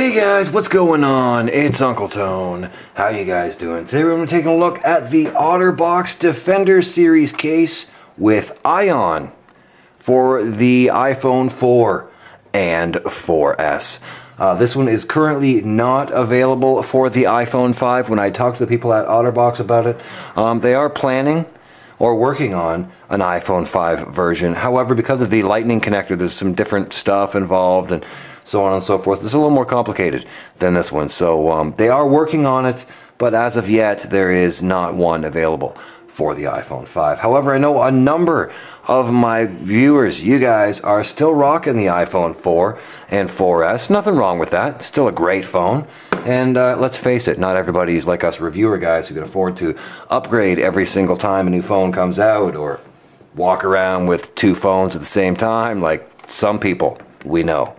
Hey guys, what's going on? It's Uncle Tone. How you guys doing? Today we're going to take a look at the OtterBox Defender series case with iON for the iPhone 4 and 4S. This one is currently not available for the iPhone 5. When I talked to the people at OtterBox about it, they are planning or working on an iPhone 5 version. However, because of the Lightning connector, there's some different stuff involved and so on and so forth. It's a little more complicated than this one. So they are working on it, but as of yet, there is not one available for the iPhone 5. However, I know a number of my viewers, you guys, are still rocking the iPhone 4 and 4S. Nothing wrong with that. Still a great phone. And let's face it, not everybody's like us reviewer guys who can afford to upgrade every single time a new phone comes out or walk around with two phones at the same time like some people we know.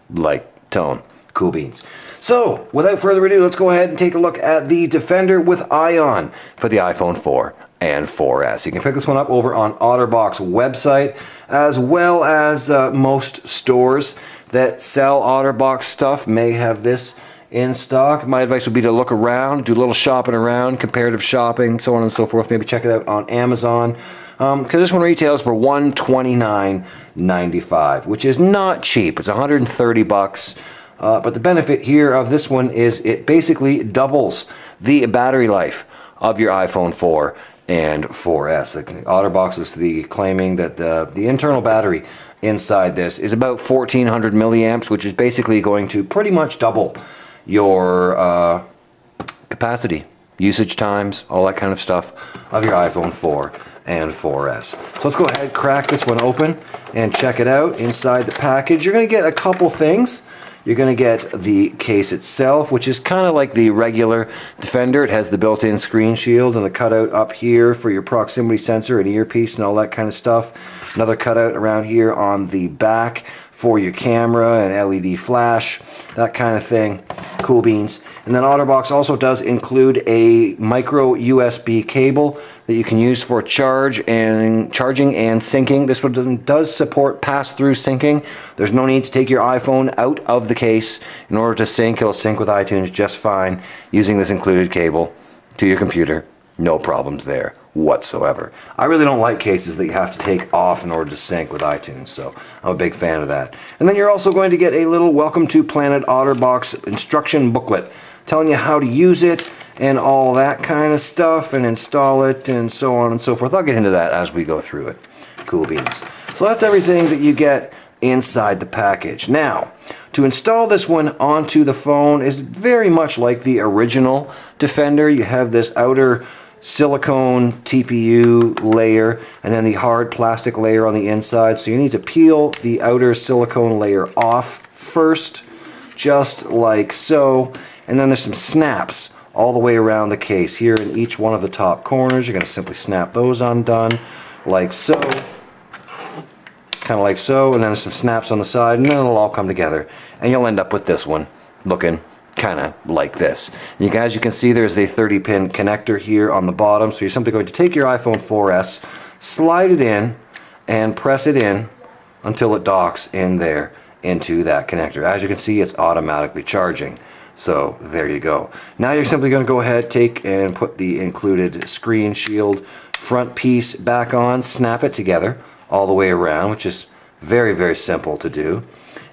Like Tone. Cool beans. So, without further ado, let's go ahead and take a look at the Defender with iON for the iPhone 4 and 4S. You can pick this one up over on OtterBox website, as well as most stores that sell OtterBox stuff may have this in stock. My advice would be to look around, do a little shopping around, comparative shopping, so on and so forth. Maybe check it out on Amazon. Because this one retails for $129.95, which is not cheap. It's 130 bucks. But the benefit here of this one is it basically doubles the battery life of your iPhone 4 and 4S. Like OtterBox is claiming that the internal battery inside this is about 1400 milliamps, which is basically going to pretty much double your capacity, usage times, all that kind of stuff of your iPhone 4 and 4S. So let's go ahead, crack this one open and check it out. Inside the package, you're going to get a couple things. You're going to get the case itself, which is kind of like the regular Defender. It has the built-in screen shield and the cutout up here for your proximity sensor and earpiece and all that kind of stuff. Another cutout around here on the back for your camera and LED flash, that kind of thing. Cool beans. And then OtterBox also does include a micro USB cable that you can use for charging and syncing. This one does support pass-through syncing. There's no need to take your iPhone out of the case in order to sync. It'll sync with iTunes just fine using this included cable to your computer. No problems there whatsoever. I really don't like cases that you have to take off in order to sync with iTunes, so I'm a big fan of that. And then you're also going to get a little Welcome to Planet OtterBox instruction booklet telling you how to use it and all that kind of stuff and install it and so on and so forth. I'll get into that as we go through it. Cool beans. So that's everything that you get inside the package. Now, to install this one onto the phone is very much like the original Defender. You have this outer silicone TPU layer and then the hard plastic layer on the inside. So you need to peel the outer silicone layer off first, just like so. And then there's some snaps all the way around the case. Here in each one of the top corners, you're going to simply snap those undone, like so. Kind of like so, and then there's some snaps on the side, and then it'll all come together. And you'll end up with this one looking kind of like this. And as you can see, there's a 30-pin connector here on the bottom, so you're simply going to take your iPhone 4S, slide it in, and press it in until it docks in there into that connector. As you can see, it's automatically charging. So there you go. Now you're simply going to go ahead, take and put the included screen shield front piece back on, snap it together all the way around, which is very, very simple to do,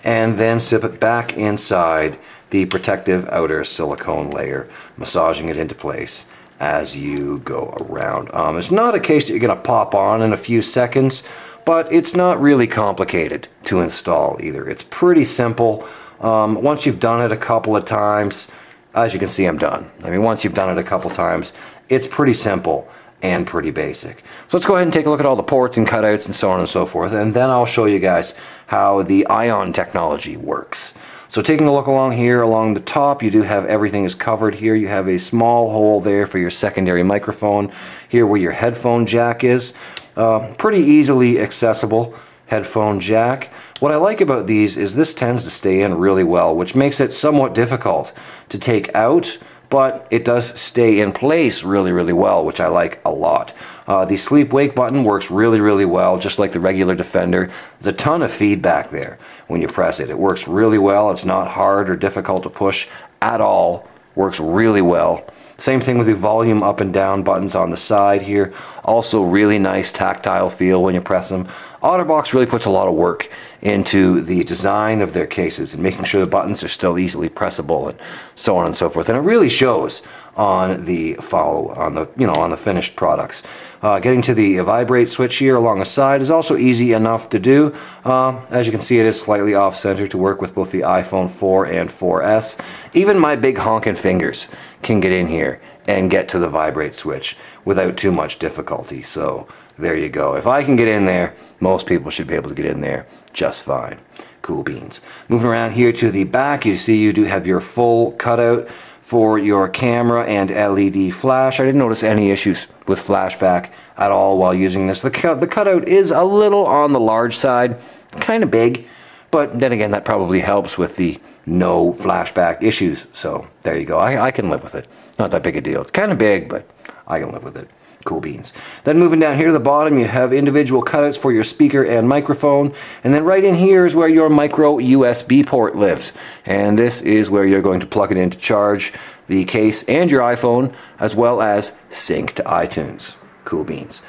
and then zip it back inside the protective outer silicone layer, massaging it into place as you go around. It's not a case that you're going to pop on in a few seconds, but it's not really complicated to install either. It's pretty simple. Once you've done it a couple of times, as you can see, I'm done. I mean, once you've done it a couple times, it's pretty simple and pretty basic. So let's go ahead and take a look at all the ports and cutouts and so on and so forth, and then I'll show you guys how the iON technology works. So taking a look along here, along the top, you do have everything is covered here. You have a small hole there for your secondary microphone, here where your headphone jack is. Pretty easily accessible headphone jack. What I like about these is this tends to stay in really well, which makes it somewhat difficult to take out, but it does stay in place really, really well, which I like a lot. The sleep-wake button works really, really well, just like the regular Defender. There's a ton of feedback there when you press it. It works really well. It's not hard or difficult to push at all. Works really well. Same thing with the volume up and down buttons on the side here. Also really nice tactile feel when you press them. OtterBox really puts a lot of work into the design of their cases and making sure the buttons are still easily pressable and so on and so forth. And it really shows on the on the finished products. Getting to the Vibrate Switch here along the side is also easy enough to do. As you can see, it is slightly off-center to work with both the iPhone 4 and 4S. Even my big honking fingers can get in here and get to the Vibrate Switch without too much difficulty. So there you go. If I can get in there, most people should be able to get in there just fine. Cool beans. Moving around here to the back, you see you do have your full cutout for your camera and LED flash. I didn't notice any issues with flashback at all while using this. The cutout is a little on the large side, kind of big, but then again that probably helps with the no flashback issues. So there you go. I can live with it. Not that big a deal. It's kind of big, but I can live with it. Cool beans. Then moving down here to the bottom, you have individual cutouts for your speaker and microphone. And then right in here is where your micro USB port lives. And this is where you're going to plug it in to charge the case and your iPhone, as well as sync to iTunes. Cool beans.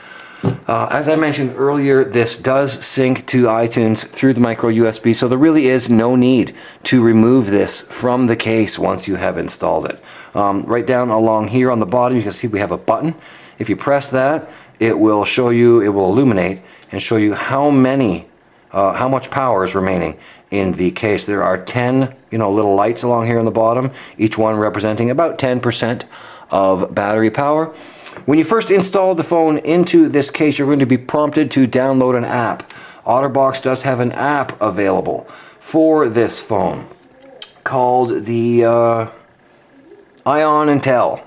As I mentioned earlier, this does sync to iTunes through the micro USB, so there really is no need to remove this from the case once you have installed it. Right down along here on the bottom, you can see we have a button. If you press that, it will show you, it will illuminate and show you how much power is remaining in the case. There are 10, little lights along here on the bottom, each one representing about 10% of battery power. When you first install the phone into this case, you're going to be prompted to download an app. OtterBox does have an app available for this phone called the iON and Tell.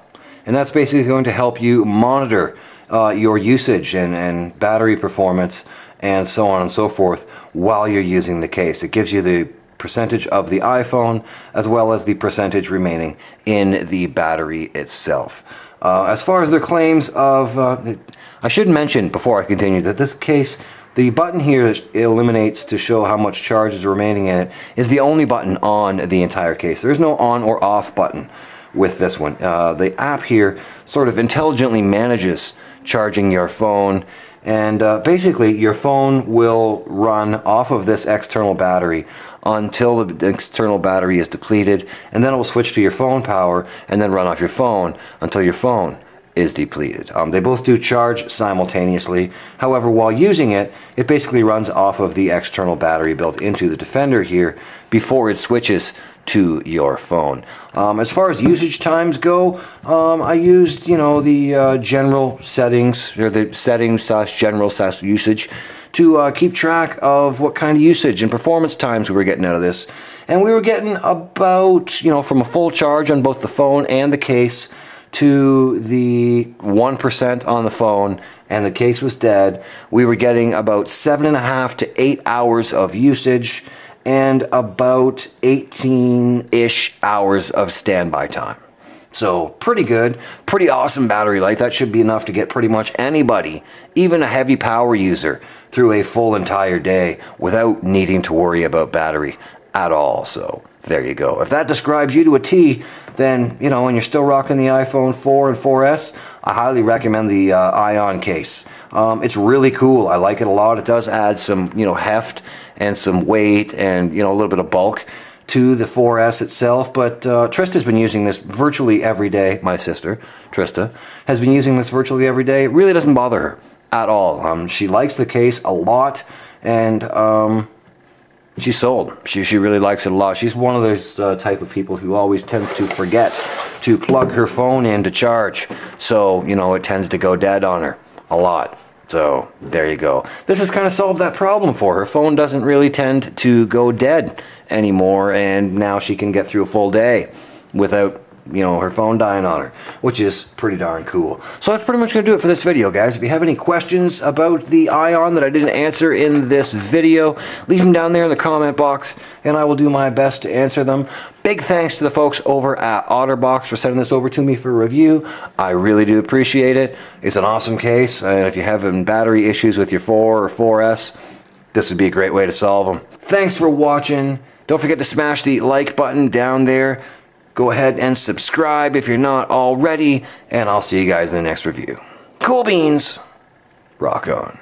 And that's basically going to help you monitor your usage and battery performance and so on and so forth while you're using the case. It gives you the percentage of the iPhone as well as the percentage remaining in the battery itself. As far as their claims of, I should mention before I continue that this case, the button here that illuminates to show how much charge is remaining in it is the only button on the entire case. There's no on or off button with this one. The app here sort of intelligently manages charging your phone, and basically your phone will run off of this external battery until the external battery is depleted, and then it will switch to your phone power and then run off your phone until your phone is depleted. They both do charge simultaneously. However, while using it, it basically runs off of the external battery built into the Defender here before it switches to your phone. As far as usage times go, I used, the general settings, or the settings/general/usage to keep track of what kind of usage and performance times we were getting out of this. And we were getting about, from a full charge on both the phone and the case to the 1% on the phone and the case was dead, we were getting about 7.5 to 8 hours of usage and about 18-ish hours of standby time. So pretty good, pretty awesome battery life. That should be enough to get pretty much anybody, even a heavy power user, through a full entire day without needing to worry about battery at all. So there you go. If that describes you to a T, then, and you're still rocking the iPhone 4 and 4S, I highly recommend the iON case. It's really cool. I like it a lot. It does add some, heft and some weight and, a little bit of bulk to the 4S itself. But Trista's been using this virtually every day. My sister, Trista, has been using this virtually every day. It really doesn't bother her at all. She likes the case a lot, and she's sold. She really likes it a lot. She's one of those type of people who always tends to forget to plug her phone in to charge. So, it tends to go dead on her a lot. So, there you go. This has kind of solved that problem for her. Her phone doesn't really tend to go dead anymore, and now she can get through a full day without, you know, her phone dying on her, which is pretty darn cool. So that's pretty much going to do it for this video, guys. If you have any questions about the iON that I didn't answer in this video, leave them down there in the comment box, and I will do my best to answer them. Big thanks to the folks over at OtterBox for sending this over to me for review. I really do appreciate it. It's an awesome case, and if you're having battery issues with your 4 or 4S, this would be a great way to solve them. Thanks for watching. Don't forget to smash the like button down there. Go ahead and subscribe if you're not already, and I'll see you guys in the next review. Cool beans. Rock on.